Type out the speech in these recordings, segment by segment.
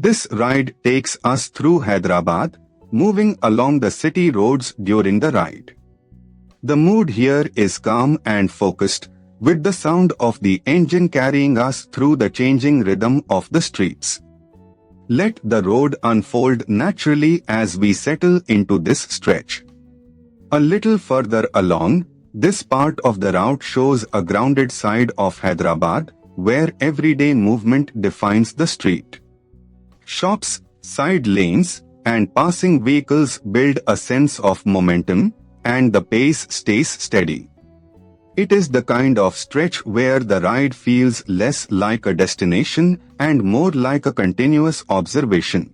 This ride takes us through Hyderabad, moving along the city roads during the ride. The mood here is calm and focused, with the sound of the engine carrying us through the changing rhythm of the streets. Let the road unfold naturally as we settle into this stretch. A little further along, this part of the route shows a grounded side of Hyderabad, where everyday movement defines the street. Shops, side lanes, and passing vehicles build a sense of momentum, and the pace stays steady. It is the kind of stretch where the ride feels less like a destination and more like a continuous observation.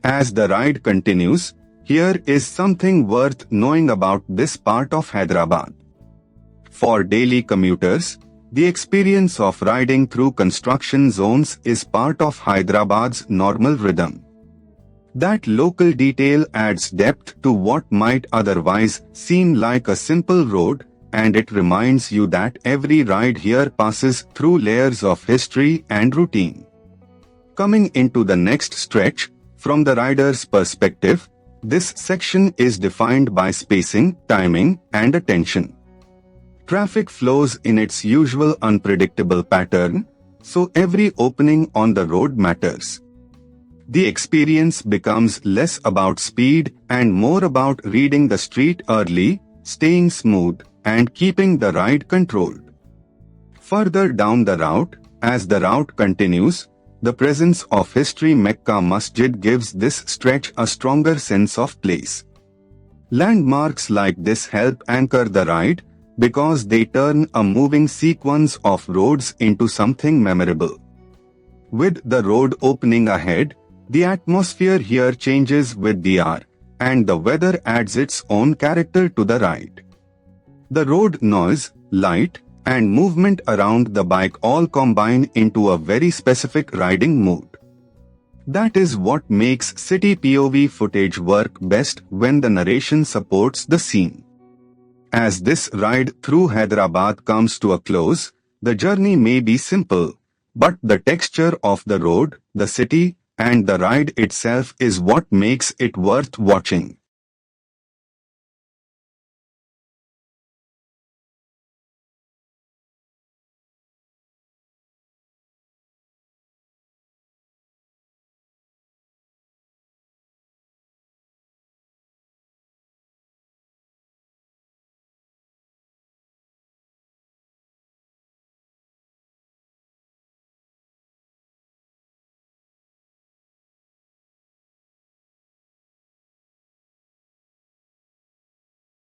As the ride continues, here is something worth knowing about this part of Hyderabad. For daily commuters, the experience of riding through construction zones is part of Hyderabad's normal rhythm. That local detail adds depth to what might otherwise seem like a simple road, and it reminds you that every ride here passes through layers of history and routine. Coming into the next stretch, from the rider's perspective, this section is defined by spacing, timing, and attention. Traffic flows in its usual unpredictable pattern, so every opening on the road matters. The experience becomes less about speed and more about reading the street early, staying smooth, and keeping the ride controlled. Further down the route, as the route continues, the presence of history Mecca Masjid gives this stretch a stronger sense of place. Landmarks like this help anchor the ride, because they turn a moving sequence of roads into something memorable. With the road opening ahead, the atmosphere here changes with the hour, and the weather adds its own character to the ride. The road noise, light, and movement around the bike all combine into a very specific riding mood. That is what makes city POV footage work best when the narration supports the scene. As this ride through Hyderabad comes to a close, the journey may be simple, but the texture of the road, the city, and the ride itself is what makes it worth watching.